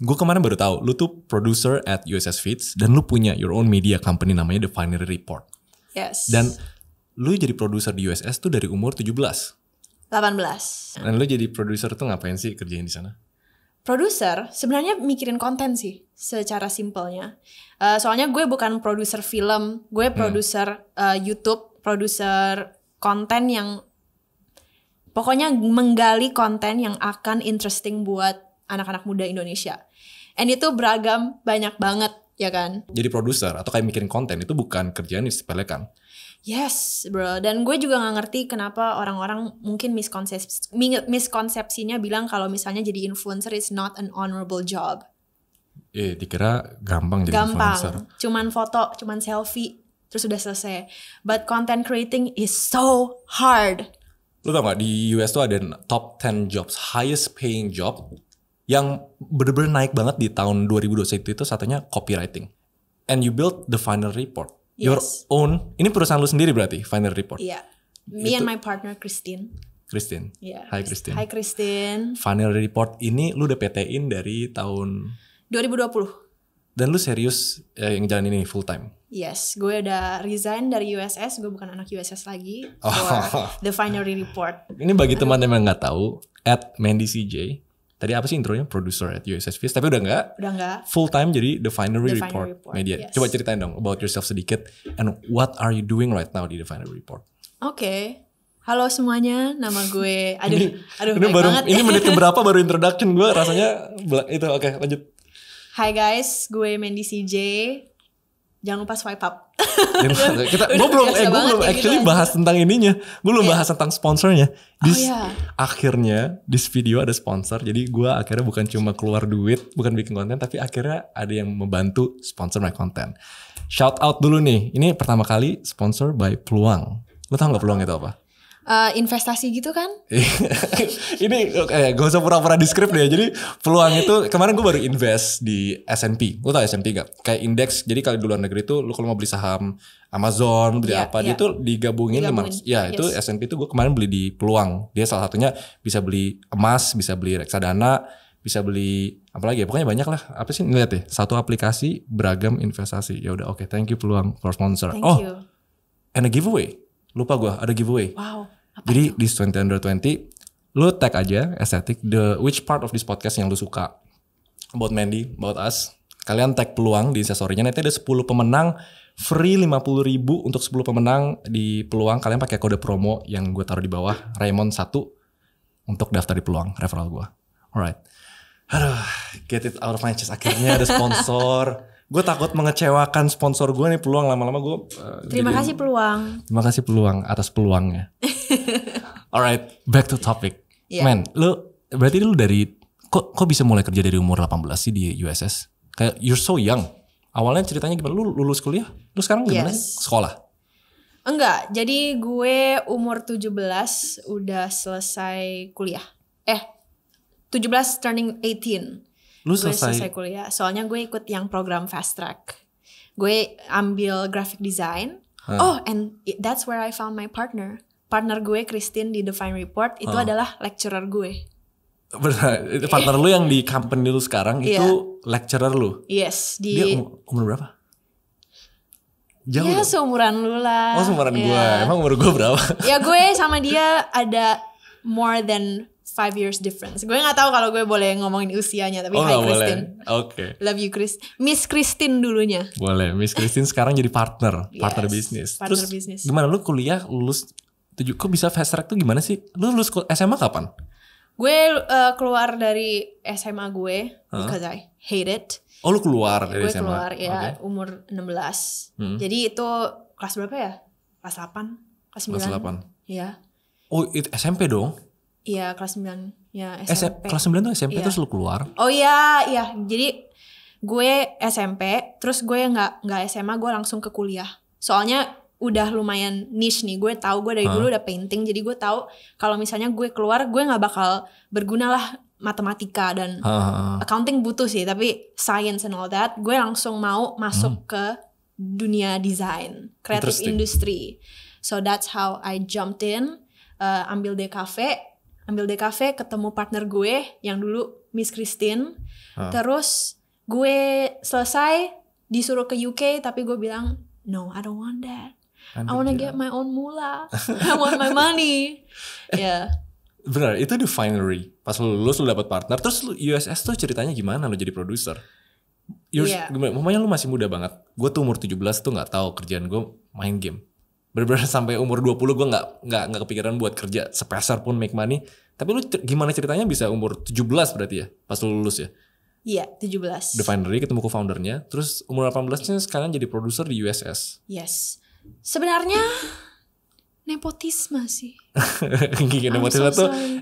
gue kemarin baru tahu lu tuh producer at USS Feeds dan lu punya your own media company namanya The Finery Report. Yes. Dan lu jadi produser di USS tuh dari umur 17. 18. Dan lu jadi produser tuh ngapain sih kerjain di sana? Produser sebenarnya mikirin konten sih secara simpelnya. Soalnya gue bukan produser film, gue produser YouTube, produser konten yang pokoknya menggali konten yang akan interesting buat anak-anak muda Indonesia. And itu beragam, banyak banget, ya kan? Jadi produser atau kayak mikirin konten itu bukan kerjaan yang disepelekan. Yes, bro. Dan gue juga gak ngerti kenapa orang-orang mungkin miskonsepsinya bilang kalau misalnya jadi influencer is not an honorable job. Dikira gampang jadi influencer. Gampang, cuman foto, cuman selfie, terus udah selesai. But content creating is so hard. Lu tau gak di US tuh ada top 10 jobs, highest paying job yang bener-bener naik banget di tahun 2021 itu satunya copywriting. And you build the final report. Your own, ini perusahaan lu sendiri berarti, final report? Iya. Me and my partner Christine. Yeah. Hai Christine. Hai Christine. Final report ini lu udah PT-in dari tahun 2020. Dan lu serius yang jalan ini full time? Yes, gue udah resign dari USS, gue bukan anak USS lagi. For the final report. Ini bagi teman yang nggak tahu, at Mandy CJ. Tadi apa sih intronya? Producer at USS Feeds, tapi udah nggak. Full time jadi The Finery Report Media. Yes. Coba ceritain dong about yourself sedikit. And what are you doing right now di The Finery Report? Oke. Halo semuanya, nama gue. Aduh, ini baik banget. Ini menit keberapa baru introduction gue? Rasanya itu oke, lanjut. Hai guys, gue Mandy CJ. Jangan lupa swipe up. Gue belum actually bahas tentang ininya. Gue belum bahas tentang sponsornya. Akhirnya di video ada sponsor. Jadi gue akhirnya bukan cuma keluar duit, bukan bikin konten, tapi akhirnya ada yang membantu sponsor my content. Shout out dulu nih. Ini pertama kali sponsor by Peluang. Lo tau gak Peluang itu apa? Investasi gitu kan? Ini gak usah pura-pura di script deh. Jadi Peluang itu kemarin gue baru invest di S&P. Lu tau S&P gak? Kayak indeks. Jadi kalau di luar negeri itu lu kalau mau beli saham Amazon, beli dia tuh digabungin. Itu S&P itu gue kemarin beli di Peluang. Dia salah satunya bisa beli emas, bisa beli reksadana, bisa beli apa lagi ya? Pokoknya banyak lah. Apa sih? Ngeliat deh. Satu aplikasi beragam investasi. Ya udah oke. Thank you Peluang for sponsor. Thank you. And a giveaway. Lupa gue ada giveaway. Wow. Jadi di 2020 lu tag aja estetik which part of this podcast yang lu suka about Mandy, about us. Kalian tag Peluang di Instastory-nya. Nanti ada 10 pemenang free 50.000 untuk 10 pemenang di Peluang. Kalian pakai kode promo yang gue taruh di bawah Raymond 1 untuk daftar di Peluang referral gue. Alright. Aduh, get it out of my chest. Akhirnya ada sponsor. Gue takut mengecewakan sponsor gue nih Peluang. Lama-lama gue Terima kasih Peluang. Terima kasih Peluang atas peluangnya. Alright, back to topic. Man, berarti lu dari kok bisa mulai kerja dari umur 18 sih di USS? Kayak you're so young. Awalnya ceritanya gimana? Lu lulus kuliah? Lu sekarang gimana? Sekolah? Enggak, jadi gue umur 17 udah selesai kuliah. 17 turning 18. Lu gue selesai kuliah. Soalnya gue ikut yang program fast track. Gue ambil graphic design. And that's where I found my partner. Partner gue Christine di The Fine Report itu adalah lecturer gue. Benar, partner lu yang di company lu sekarang itu lecturer lu? Yes. Dia umur berapa? Jauh ya seumuran lu lah. Oh seumuran gue, emang umur gue berapa? Ya gue sama dia ada more than 5 years difference. Gue gak tahu kalau gue boleh ngomongin usianya. Tapi hi Christine. Oke. Love you Chris. Miss Christine dulunya. Boleh. Miss Christine sekarang jadi partner bisnis. Partner Terus bisnis. Gimana lu kuliah lulus kok bisa fast track tuh gimana sih? Lu lulus SMA kapan? Gue keluar dari SMA gue because I hate it. Oh lu keluar dari gue SMA? Gue keluar umur 16. Jadi itu kelas berapa ya? Kelas 8? Kelas 9? Kelas 8? Iya. Oh itu SMP dong? Iya kelas 9. Ya SMP. Kelas 9 tuh SMP terus lu keluar? Oh iya. Jadi gue SMP terus gue gak SMA gue langsung ke kuliah. Soalnya udah lumayan niche nih. Gue tahu gue dari dulu udah painting. Jadi gue tahu kalau misalnya gue keluar gue gak bakal berguna lah matematika dan accounting butuh sih. Tapi science and all that gue langsung mau masuk ke dunia desain, creative industry. So that's how I jumped in. Ambil DKV. ambil DKV, ketemu partner gue yang dulu Miss Christine. Terus gue selesai disuruh ke UK, tapi gue bilang no, I don't want that. I wanna get my own mula. I want my money. Ya. Benar, itu di Finery. Pas lu lulus lu dapat partner, terus lu USS tuh ceritanya gimana lu jadi produser? Mamanya lu masih muda banget. Gue tuh umur 17 tuh nggak tahu kerjaan gue main game. Bener-bener sampai umur 20 gue nggak kepikiran buat kerja sepeser pun make money. Tapi lu gimana ceritanya bisa umur 17 berarti ya pas lu lulus ya? Iya, 17. The Finery ketemu co-foundernya, terus umur 18-nya sekarang jadi produser di USS. Yes. Sebenarnya nepotisme sih.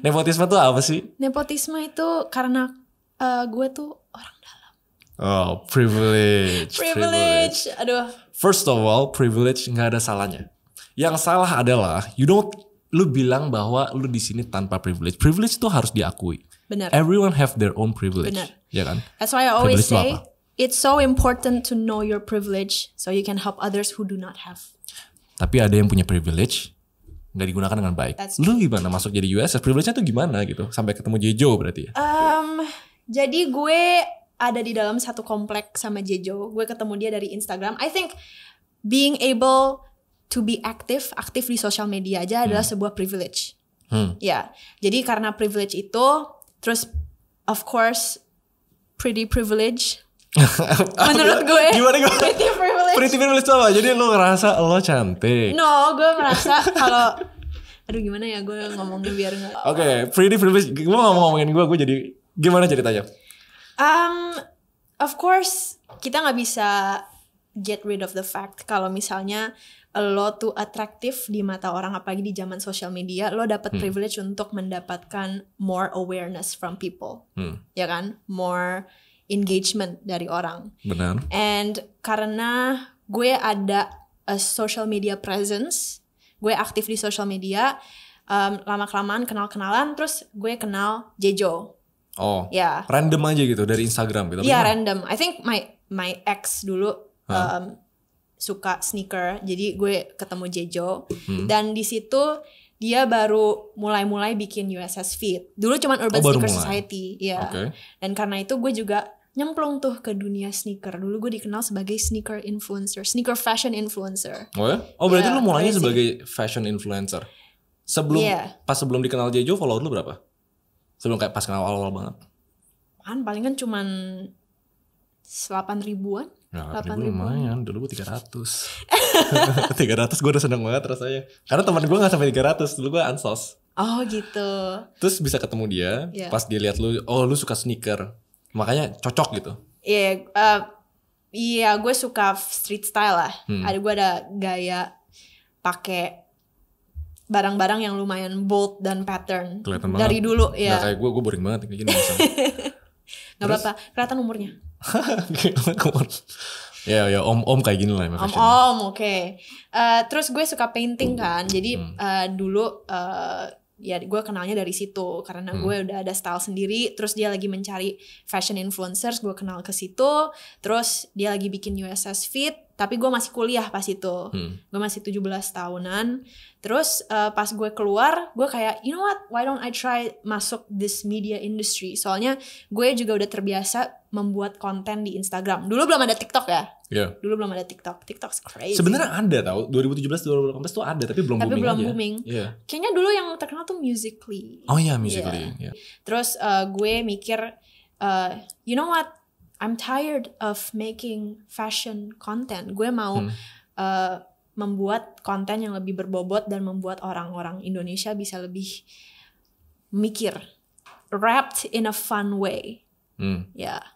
Nepotisme tuh apa sih? Nepotisme itu karena gue tuh orang dalam. Oh, privilege. Aduh. First of all, privilege nggak ada salahnya. Yang salah adalah lu bilang bahwa lu di sini tanpa privilege. Privilege itu harus diakui. Benar. Everyone have their own privilege. Benar. Ya kan? That's why I always Privilege say it's so important to know your privilege so you can help others who do not have. Tapi ada yang punya privilege nggak digunakan dengan baik. Lu gimana masuk jadi USS? Privilege-nya tuh gimana gitu? Sampai ketemu Jejo berarti ya? Jadi gue ada di dalam satu komplek sama Jejo. Gue ketemu dia dari Instagram. I think being able to be aktif di sosial media aja adalah sebuah privilege. Ya, jadi karena privilege itu, terus of course pretty privilege. Menurut gue, gimana gue? Pretty privilege itu apa? Jadi lo ngerasa lo cantik? No, gue merasa kalau, aduh gimana ya gue ngomongnya biar nggak. Oke, pretty privilege. Gue nggak mau ngomongin gue jadi gimana ceritanya? Of course kita nggak bisa get rid of the fact kalau misalnya lo tuh atraktif di mata orang, apalagi di zaman sosial media, lo dapat privilege untuk mendapatkan more awareness from people, ya kan, more engagement dari orang. Benar. And karena gue ada a social media presence, gue aktif di social media, lama-kelamaan kenal-kenalan, terus gue kenal Jejo. Oh, ya. Random aja gitu dari Instagram gitu. Iya, random. I think my ex dulu suka sneaker, jadi gue ketemu Jejo, dan di situ dia baru mulai bikin USS Fit. Dulu cuman Urban Sneaker Society, ya. Okay. Dan karena itu gue juga nyemplung tuh ke dunia sneaker. Dulu gue dikenal sebagai sneaker influencer, sneaker fashion influencer. Oh ya? Oh berarti lu mulainya sebagai fashion influencer. Pas sebelum dikenal Jejo, follower lu berapa? Sebelum kayak pas kenal awal-awal banget. Palingan cuman 8.000-an. Ya, 8.000 lumayan, dulu gue 300. 300 gue udah seneng banget rasanya. Karena teman gue gak sampai 300, dulu gue ansos. Oh gitu. Terus bisa ketemu dia, pas dia lihat lu, oh lu suka sneaker. Makanya cocok gitu. Iya, gue suka street style lah. Gue ada gaya pakai barang-barang yang lumayan bold dan pattern. Kelihatan banget. Dari dulu ya. Nah, kayak gue boring banget kayak gini. Gak apa-apa, kelihatan umurnya. Ya om kayak gini lah. Om, oke. Terus gue suka painting kan. Jadi dulu ya gue kenalnya dari situ karena gue udah ada style sendiri. Terus dia lagi mencari fashion influencers, gue kenal ke situ. Terus dia lagi bikin USS Fit, tapi gue masih kuliah pas itu. Gue masih 17 tahunan. Terus pas gue keluar, gue kayak, you know what, why don't I try masuk this media industry. Soalnya gue juga udah terbiasa membuat konten di Instagram. Dulu belum ada TikTok ya. Dulu belum ada TikTok. TikTok's crazy. Sebenarnya ada tau, 2017-2018 tuh ada, tapi belum booming aja. Kayaknya dulu yang terkenal tuh Musical.ly. Oh iya, Musical.ly. Terus gue mikir, you know what, I'm tired of making fashion content. Gue mau membuat konten yang lebih berbobot dan membuat orang-orang Indonesia bisa lebih mikir, wrapped in a fun way.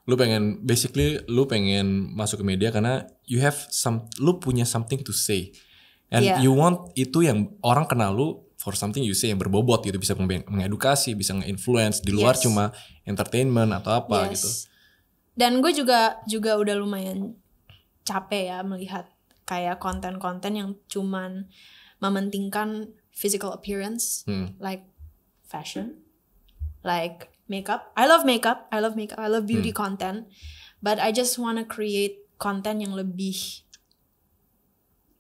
Lu pengen masuk ke media karena lu punya something to say, and you want itu yang orang kenal lu for something you say yang berbobot gitu, bisa mengedukasi, bisa nge-influence di luar cuma entertainment atau apa gitu. Dan gue juga udah lumayan capek ya melihat kayak konten-konten yang cuman mementingkan physical appearance, like fashion, like makeup. I love makeup, I love beauty content, but I just wanna create konten yang lebih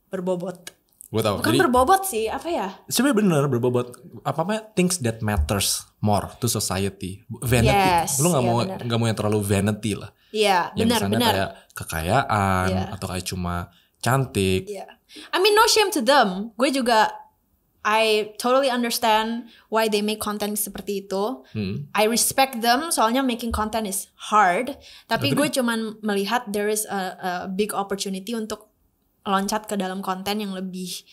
berbobot. Gue tahu. Bukan berbobot sih, apa ya? Sebenarnya bener berbobot apa things that matters more to society. Vanity. Yes, Lu nggak iya, mau yang terlalu vanity lah. Iya, Yang benar. kayak kekayaan atau kayak cuma cantik. Iya. I mean no shame to them. Gue juga I totally understand why they make content seperti itu. I respect them soalnya making content is hard. Tapi gue cuman melihat there is a big opportunity untuk loncat ke dalam konten yang lebih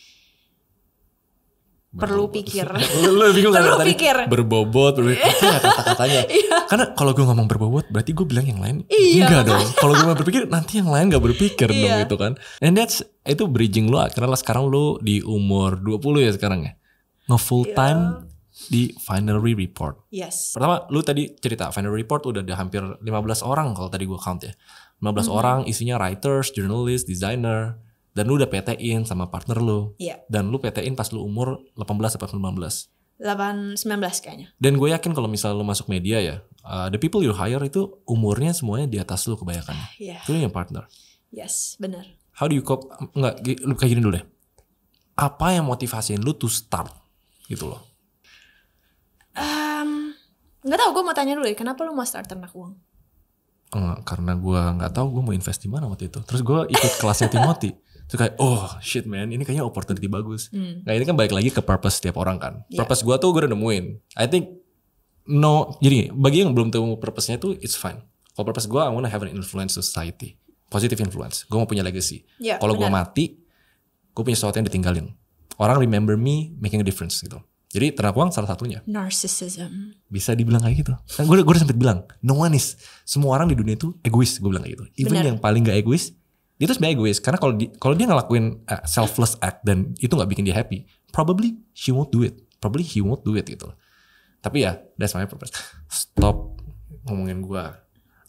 perlu pikir. Lu bingung kan Perlu tadi pikir. berbobot, apa ya kata-katanya. Karena kalau gue ngomong berbobot berarti gue bilang yang lain enggak dong. Kalau gue mau berpikir nanti yang lain gak berpikir dong gitu kan. And itu bridging lu akhirnya sekarang lu di umur 20 ya sekarang ya. Nge-full time di Finery Report. Yes. Pertama lu tadi cerita Finery Report udah ada hampir 15 orang kalau tadi gue count ya. 15 orang isinya writers, journalist, designer. Dan lu udah PT-in sama partner lu. Iya. Dan lu PT-in pas lu umur 18 atau 19. 19 kayaknya. Dan gue yakin kalau misalnya lu masuk media ya, the people you hire itu umurnya semuanya di atas lu kebanyakan. Iya. Itu yang partner. Yes, benar. How do you cope? Enggak, lu kayak gini dulu deh. Apa yang motivasiin lu to start? Gitu loh. Nggak tahu, gue mau tanya dulu ya, kenapa lu mau start ternak uang? Enggak, karena gue nggak tahu gue mau invest di mana waktu itu. Terus gue ikut kelasnya Timothy. Terus kayak, oh shit man, ini kayaknya opportunity bagus. Nah ini kan balik lagi ke purpose setiap orang kan. Purpose gue tuh gue udah nemuin. I think jadi bagi yang belum tahu purpose-nya tuh it's fine. Kalau purpose gue, I wanna have an influence society, positive influence. Gue mau punya legacy. Kalau gue mati, gue punya sesuatu yang ditinggalin. Orang remember me making a difference gitu. Jadi ternak uang salah satunya. Narcissism. Bisa dibilang kayak gitu. Kan gue udah sempet bilang, no one is. Semua orang di dunia itu egois, gue bilang kayak gitu. Even yang paling gak egois, dia tuh sebenarnya egois. Karena kalau dia ngelakuin selfless act dan itu gak bikin dia happy, probably she won't do it. Probably he won't do it gitu. Tapi ya, that's my purpose. Stop ngomongin gue.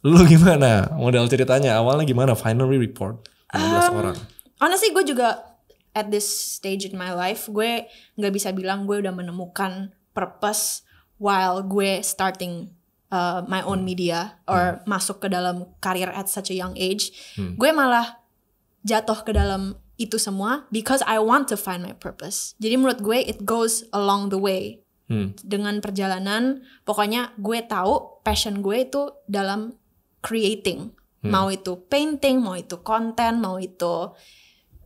Lu gimana? Model ceritanya awalnya gimana? Finery Report 15 orang. Honestly gue juga at this stage in my life, gue gak bisa bilang gue udah menemukan purpose while gue starting my own media or masuk ke dalam karir at such a young age. Gue malah jatuh ke dalam itu semua because I want to find my purpose. Jadi menurut gue it goes along the way. Dengan perjalanan, pokoknya gue tahu passion gue itu dalam creating. Mau itu painting, mau itu content, mau itu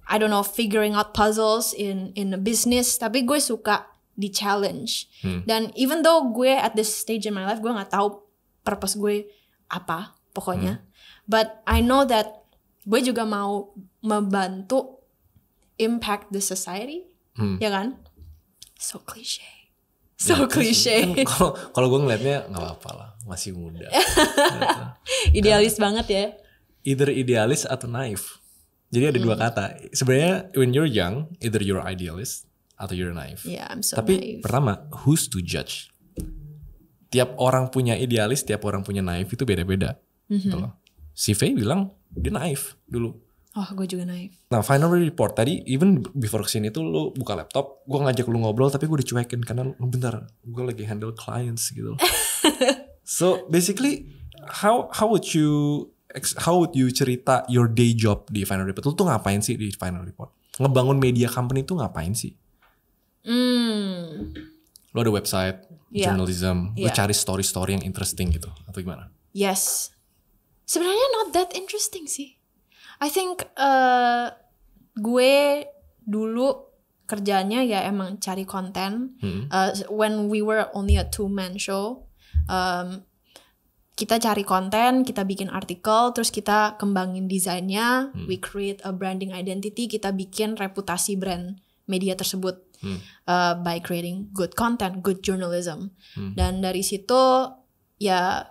I don't know, figuring out puzzles in a business. Tapi gue suka di challenge. Dan even though gue at this stage in my life, gue gak tahu purpose gue apa pokoknya. But I know that gue juga mau membantu impact the society. Ya kan? So cliche. So cliche. Kalau gue ngeliatnya gak apa-apa lah. Masih muda. Idealis banget ya. Either idealis atau naif. Jadi ada dua kata. Sebenarnya when you're young, either you're idealist atau you're naive. Yeah, I'm so Tapi naive. pertama, who's to judge? Tiap orang punya idealis, tiap orang punya naif itu beda-beda. Gitu loh. Si Faye bilang dia naif dulu. Oh, gue juga naif. Nah, Finery Report tadi, even before kesini tuh lu buka laptop, gue ngajak lu ngobrol tapi gue dicuekin karena lu bentar, gue lagi handle clients gitu. So basically, how would you cerita your day job di Finery Report? Lu tuh ngapain sih di Finery Report? Ngebangun media company tuh ngapain sih? Lu ada website, journalism, lu cari story-story yang interesting gitu atau gimana? Yes. Sebenarnya not that interesting sih. I think gue dulu kerjanya ya emang cari konten. When we were only a 2-man show, kita cari konten, kita bikin artikel, terus kita kembangin desainnya, we create a branding identity, kita bikin reputasi brand media tersebut by creating good content, good journalism. Dan dari situ ya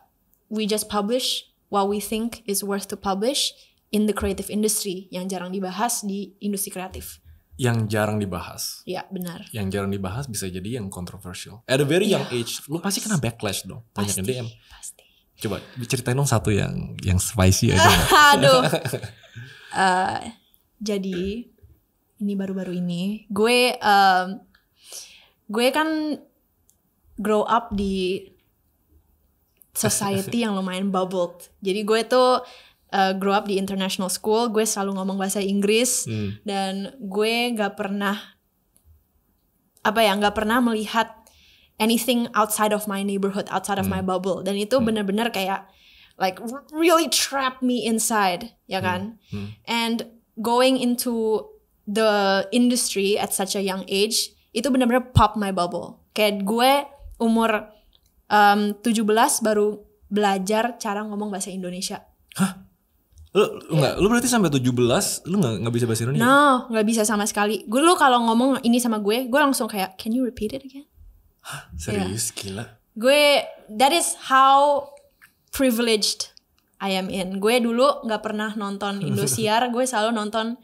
we just publish what we think is worth to publish in the creative industry yang jarang dibahas di industri kreatif. Yang jarang dibahas. Ya benar. Yang jarang dibahas bisa jadi yang controversial. At a very young age, lu pasti kena backlash dong. Banyak yang DM. Pasti. Coba ceritain dong satu yang spicy aja. Aduh. Jadi ini baru-baru ini gue kan grow up di society yang lumayan bubbled. Jadi gue tuh grow up di international school, gue selalu ngomong bahasa Inggris dan gue nggak pernah melihat anything outside of my neighborhood, outside of my bubble. Dan itu benar-benar kayak like really trap me inside, ya kan? And going into the industry at such a young age itu benar-benar pop my bubble. Kayak gue umur 17 baru belajar cara ngomong bahasa Indonesia. Hah? Lu berarti sampai 17 lu nggak bisa bahasa Indonesia? No, nggak bisa sama sekali. Lu kalau ngomong ini sama gue langsung kayak, can you repeat it again? Hah, serius? Gila. Gue, that is how privileged I am in. Gue dulu nggak pernah nonton Indosiar, gue selalu nonton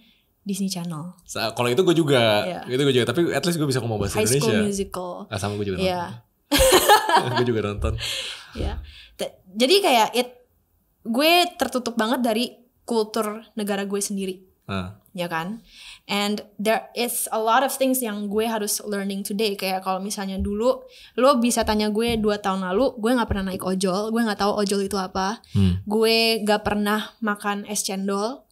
Disney Channel. Kalau itu gue juga, tapi at least gue bisa ngomong bahasa High Indonesia. School Musical. Sama gue juga nonton. Gue juga nonton. Jadi kayak gue tertutup banget dari kultur negara gue sendiri, ya kan? And there is a lot of things yang gue harus learning today. Kayak kalau misalnya dulu, lo bisa tanya gue 2 tahun lalu, gue nggak pernah naik ojol, gue nggak tahu ojol itu apa, gue nggak pernah makan es cendol,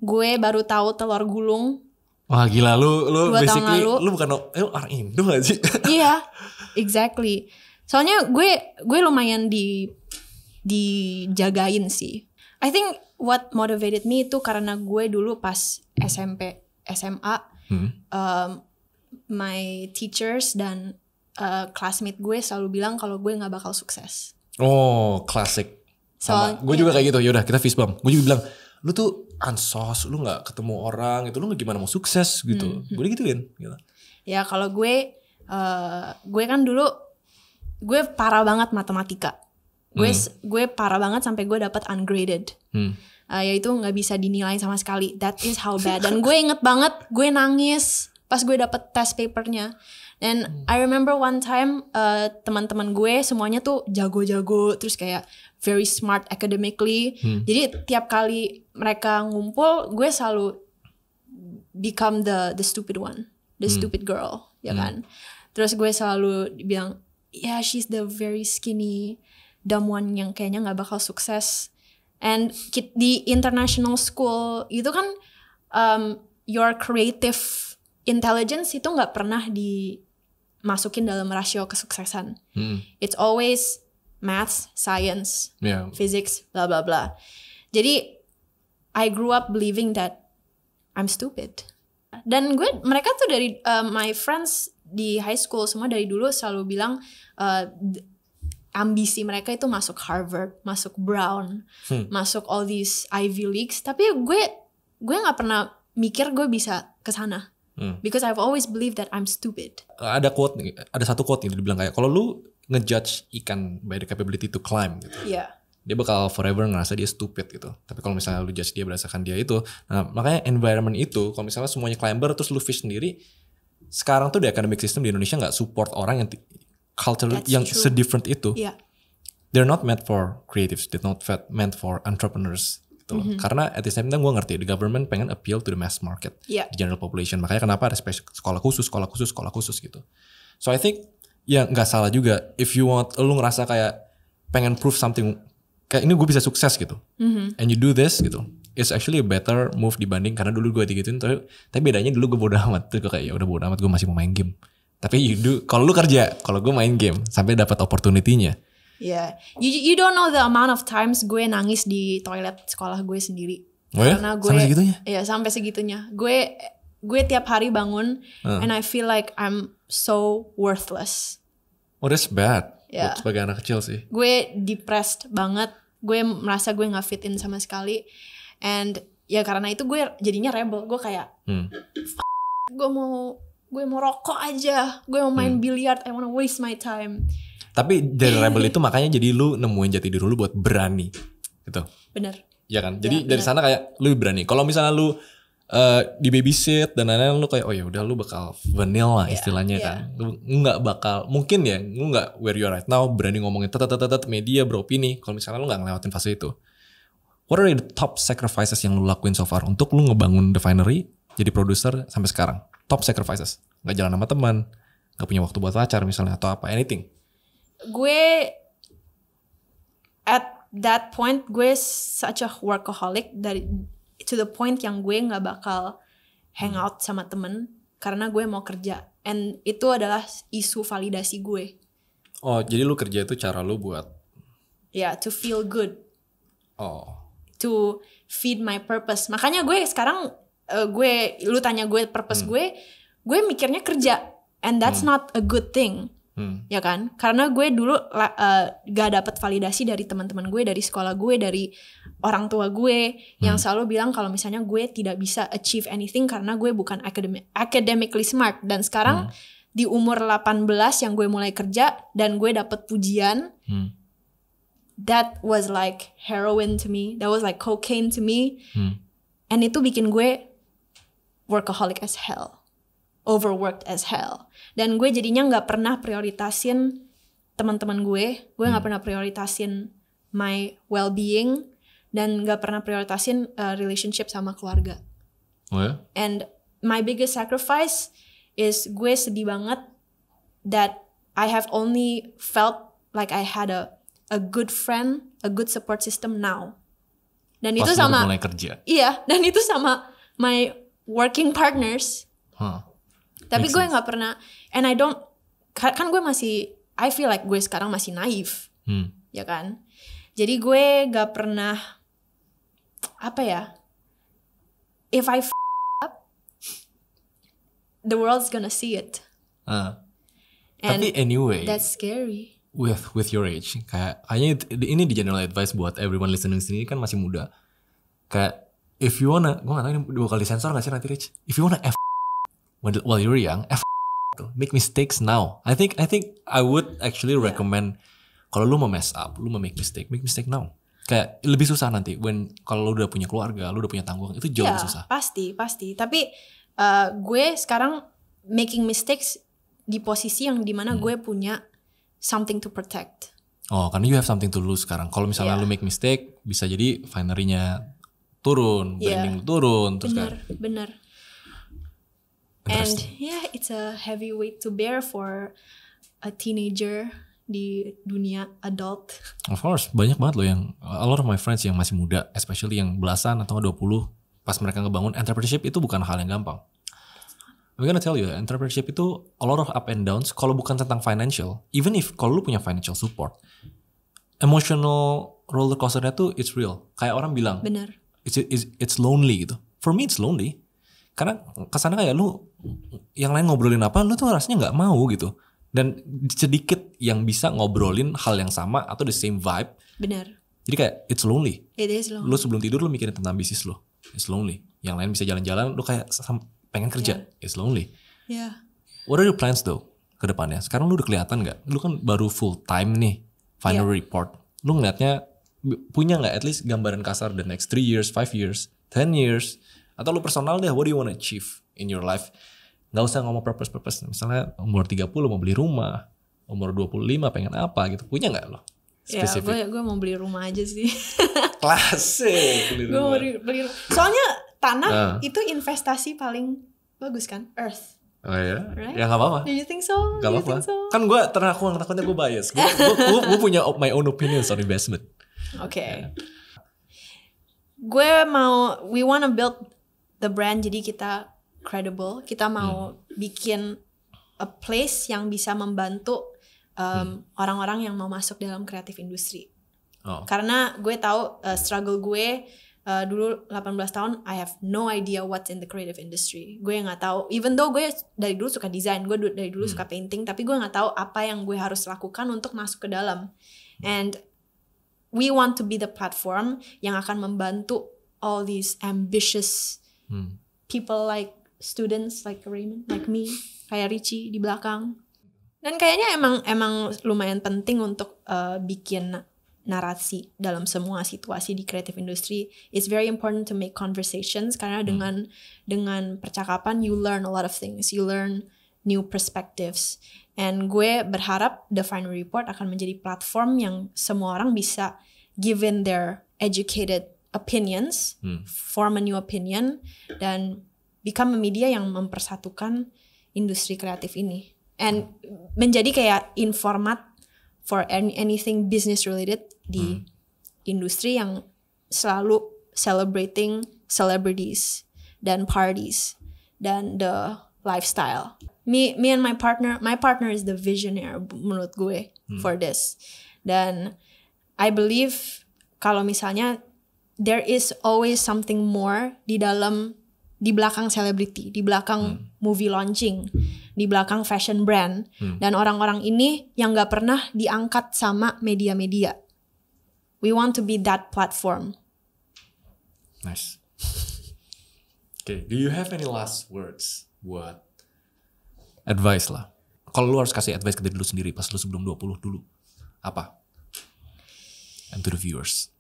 gue baru tahu telur gulung. Wah gila, lu basically lu bukan orang Indo gak sih? Iya, exactly. Soalnya gue lumayan dijagain sih. I think what motivated me itu karena gue dulu pas SMP, SMA, my teachers dan classmate gue selalu bilang kalau gue nggak bakal sukses. Oh, klasik. Sama. Gue juga kayak gitu. Yaudah kita fist bump. Gue juga bilang, lu tuh ansos, lu nggak ketemu orang, itu lu gimana mau sukses gitu. Gue digituin. Gitu. Ya kalau gue kan dulu gue parah banget matematika. Gue parah banget sampai gue dapat ungraded. Yaitu nggak bisa dinilai sama sekali. That is how bad. Dan gue inget banget gue nangis pas gue dapet test papernya. And I remember one time teman-teman gue semuanya tuh jago-jago, terus kayak very smart academically. Jadi tiap kali mereka ngumpul, gue selalu become the stupid one, the stupid girl, ya kan. Terus gue selalu bilang, yeah, she's the very skinny dumb one yang kayaknya nggak bakal sukses. And di international school itu kan your creative intelligence itu nggak pernah dimasukin dalam rasio kesuksesan. It's always maths, science, physics, bla bla bla. Jadi I grew up believing that I'm stupid. Dan mereka tuh dari my friends di high school semua dari dulu selalu bilang ambisi mereka itu masuk Harvard, masuk Brown, masuk all these Ivy Leagues. Tapi gue nggak pernah mikir gue bisa kesana, because I've always believed that I'm stupid. Ada satu quote yang dibilang kayak kalau lu ngejudge ikan by the capability to climb gitu, dia bakal forever ngerasa dia stupid gitu. Tapi kalau misalnya lu judge dia berdasarkan dia itu, nah makanya environment itu, kalau misalnya semuanya climber terus lu fish sendiri, sekarang tuh di academic system di Indonesia nggak support orang yang culture yang se-different itu. They're not meant for creatives, they're not meant for entrepreneurs gitu loh. Karena at the same time gue ngerti the government pengen appeal to the mass market, the general population. Makanya kenapa ada sekolah khusus gitu. So I think ya nggak salah juga if you want, lu ngerasa kayak pengen prove something, kayak ini gue bisa sukses gitu, and you do this gitu, it's actually a better move dibanding karena dulu gue digituin. Tapi bedanya dulu gue bodo amat, terus gue kayak ya udah bodo amat, gue masih mau main game. Tapi kalau lu kerja, kalau gue main game sampai dapat opportunity-nya. Yeah, you don't know the amount of times gue nangis di toilet sekolah gue sendiri. Oh ya? Karena gue, sampai segitunya? Iya, sampai segitunya. Gue tiap hari bangun and I feel like I'm so worthless. Oh, that's bad. Buat sebagai anak kecil sih. Gue depressed banget. Gue merasa gue nggak fit in sama sekali. And ya karena itu gue jadinya rebel. Gue kayak, gue mau rokok aja. Gue mau main biliar. I wanna waste my time. Tapi dari rebel itu makanya jadi lu nemuin jati diri lu buat berani gitu. Bener. Ya kan? Jadi dari sana kayak lu berani. Kalau misalnya lu di babysit dan lain-lain, lu kayak oh ya udah lu bakal vanilla istilahnya kan. Lu nggak bakal, mungkin ya lu nggak where you are right now berani ngomongin media beropini. Kalau misalnya lu nggak ngelewatin fase itu. What are the top sacrifices yang lu lakuin so far untuk lu ngebangun The Finery, jadi produser sampai sekarang? Top sacrifices. Nggak jalan sama teman, nggak punya waktu buat pacar misalnya atau apa, anything. Gue at that point gue such a workaholic dari to the point yang gue nggak bakal hang out sama temen karena gue mau kerja, and itu adalah isu validasi gue. Oh, jadi lu kerja itu cara lu buat to feel good, to feed my purpose. Makanya gue sekarang lu tanya gue purpose gue mikirnya kerja, and that's not a good thing. Ya kan, karena gue dulu gak dapet validasi dari teman-teman gue, dari sekolah gue, dari orang tua gue yang selalu bilang kalau misalnya gue tidak bisa achieve anything karena gue bukan academically smart. Dan sekarang di umur 18 yang gue mulai kerja dan gue dapet pujian, that was like heroin to me, that was like cocaine to me, and itu bikin gue workaholic as hell, overworked as hell. Dan gue jadinya gak pernah prioritasin teman-teman gue gak pernah prioritasin my well-being, dan gak pernah prioritasin relationship sama keluarga. Oh ya? And my biggest sacrifice is gue sedih banget that I have only felt like I had a good friend, a good support system now. Dan Pas itu sama mulai kerja. Iya, dan itu sama my working partners. Tapi gue gak pernah, and I don't, kan gue masih, I feel like gue sekarang masih naif, ya kan. Jadi gue gak pernah, if I up, the world's gonna see it. And tapi anyway, that's scary. With your age, kayaknya ini di general advice buat everyone listening sini kan masih muda. Kayak if you wanna, gue gak tau ini 2 kali sensor gak sih nanti Rich? If you wanna while you're young, make mistakes now. I think I would actually recommend kalau lu mau mess up, lu mau make mistake now. Kayak lebih susah nanti kalau lu udah punya keluarga, lu udah punya tanggungan, itu jauh lebih susah. Pasti. Tapi gue sekarang making mistakes di posisi yang dimana gue punya something to protect. Oh, karena you have something to lose sekarang. Kalau misalnya lu make mistake, bisa jadi finery-nya turun, branding turun, terus bener. And it's a heavy weight to bear for a teenager di dunia adult. Of course, banyak banget loh yang a lot of my friends yang masih muda, especially yang belasan atau 20, pas mereka ngebangun entrepreneurship itu bukan hal yang gampang. I'm gonna tell you, entrepreneurship itu a lot of up and downs. Kalau bukan tentang financial, even if kalau lu punya financial support, emotional roller coasternya tuh it's real. Kayak orang bilang, benar, it's lonely gitu. For me it's lonely. Karena kesana kayak lu, yang lain ngobrolin apa, lu tuh rasanya nggak mau gitu. Dan sedikit yang bisa ngobrolin hal yang sama atau the same vibe. Benar. Jadi kayak it's lonely. It is lonely. Lu sebelum tidur lu mikirin tentang bisnis lu. It's lonely. Yang lain bisa jalan-jalan, lu kayak pengen kerja. It's lonely. What are your plans though ke depannya? Sekarang lu udah kelihatan nggak? Lu kan baru full time nih, final report. Lu ngeliatnya punya nggak at least gambaran kasar the next 3 years, 5 years, 10 years? Atau lu personal deh, what do you want to achieve in your life? Gak usah ngomong purpose. Misalnya umur 30 mau beli rumah, umur 25 pengen apa gitu. Punya gak lo? Spesifik. Ya gue mau beli rumah aja sih. Klasik. Gue mau beli rumah. Soalnya tanah itu investasi paling bagus kan? Earth. Oh iya? Right? Ya gak apa-apa. Do you think so? Gak apa-apa. Kan gue takutnya gue bias. Gue punya my own opinions on investment. Oke. We wanna build the brand, jadi kita credible, kita mau bikin a place yang bisa membantu orang-orang yang mau masuk dalam kreatif industri. Karena gue tahu struggle gue dulu 18 tahun, I have no idea what's in the creative industry. Gue nggak tahu, even though gue dari dulu suka desain, gue dari dulu suka painting, tapi gue nggak tahu apa yang gue harus lakukan untuk masuk ke dalam. And we want to be the platform yang akan membantu all these ambitious people, like students like Raymond, like me, kayak Richie di belakang. Dan kayaknya emang lumayan penting untuk bikin narasi dalam semua situasi di creative industry. It's very important to make conversations, karena dengan percakapan you learn a lot of things, you learn new perspectives. And gue berharap The Final Report akan menjadi platform yang semua orang bisa give in their educated opinions, form a new opinion, dan become a media yang mempersatukan industri kreatif ini. And menjadi kayak informat for anything business related di industri yang selalu celebrating celebrities dan parties dan the lifestyle. Me and my partner is the visionary menurut gue for this. Dan I believe kalau misalnya there is always something more di belakang celebrity, di belakang movie launching, di belakang fashion brand, dan orang-orang ini yang nggak pernah diangkat sama media-media. We want to be that platform. Nice. Okay, do you have any last words buat advice lah? Kalau lu harus kasih advice ke diri lu sendiri pas lu sebelum 20 dulu, apa? And to the viewers.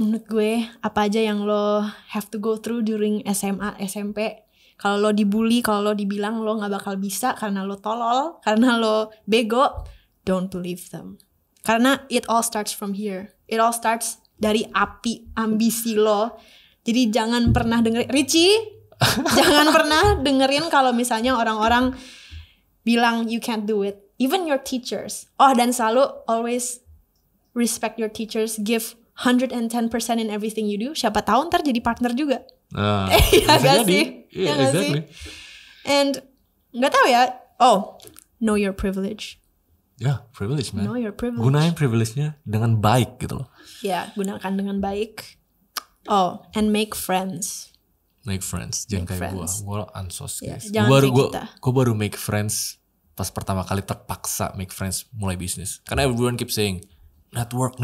Menurut gue, apa aja yang lo have to go through during SMA, SMP. Kalau lo dibully, kalau lo dibilang lo gak bakal bisa karena lo tolol, karena lo bego, don't believe them. Karena it all starts from here. It all starts dari api ambisi lo. Jadi jangan pernah dengerin, Richie, jangan pernah dengerin kalau misalnya orang-orang bilang you can't do it. Even your teachers. Oh, dan selalu always respect your teachers, give 110% in everything you do. Siapa tahu ntar jadi partner juga. Iya gak sih? Iya gak sih? And gak tahu ya. Oh, know your privilege. Ya, privilege man. Know your privilege. Gunain privilege-nya dengan baik gitu loh. Ya, gunakan dengan baik. Oh, and make friends. Make friends. Jangan kayak gue ansos guys. Gue baru make friends pas pertama kali terpaksa make friends mulai bisnis. Karena everyone keep saying network.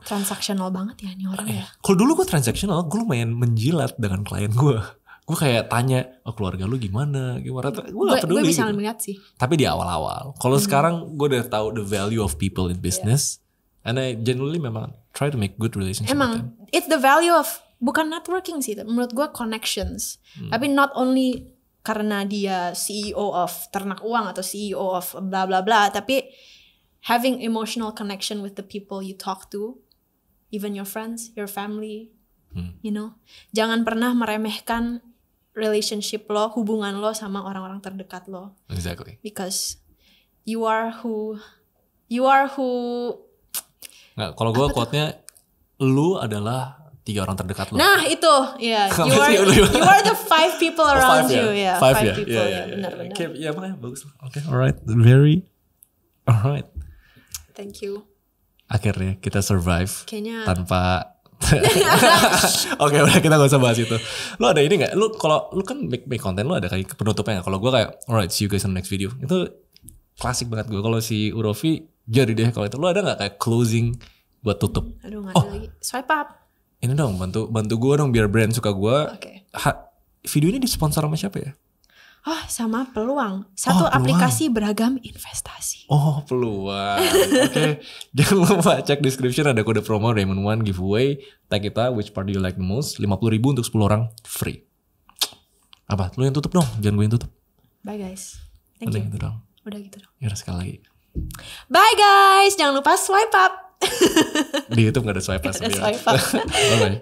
Transactional banget ya ini orang ya. Kalau dulu gue transactional, gue lumayan menjilat dengan klien gue. Gue kayak tanya, keluarga lu gimana? Gue gak peduli. Gue bisa gitu. melihat sih. Tapi di awal-awal. Kalau sekarang gue udah tahu the value of people in business. And I genuinely memang try to make good relationship with them. It's the value of, bukan networking sih. Menurut gue connections. Tapi not only karena dia CEO of ternak uang atau CEO of bla bla bla. Tapi having emotional connection with the people you talk to, even your friends, your family, you know. Jangan pernah meremehkan relationship lo, hubungan lo sama orang-orang terdekat lo. Exactly. Because you are who. Nggak, kalau gue quote-nya, lu adalah 3 orang terdekat lo. Nah itu, ya. Yeah. You are the 5 people around you, ya. 5 people, ya. Benar-benar. Ya makanya bagus. Okay, alright, alright. Thank you. Akhirnya kita survive tanpa. Oke, udah kita gak usah bahas itu. Lu ada ini nggak? Lu kan make konten, lu ada kayak penutupnya nggak? Kalau gue kayak, alright, see you guys on the next video. Itu klasik banget gue. Kalau si Urofi jadi deh kalau itu. Lu ada nggak kayak closing buat tutup? Aduh nggak ada lagi. Swipe up. Ini dong, bantu gue dong biar brand suka gue. Okay. Video ini disponsor sama siapa ya? Oh, sama Peluang. Satu aplikasi beragam investasi. Oh, Peluang. Oke. Jangan lupa cek description, ada kode promo Raymond One giveaway. Tag kita which part do you like the most. 50.000 untuk 10 orang free. Apa? Lu yang tutup dong. Jangan gue yang tutup. Bye guys. Thank you. Gitu dong. Udah gitu dong. Yaudah sekali lagi. Bye guys. Jangan lupa swipe up. Di YouTube gak ada swipe up. Gak ada swipe up. Bye bye.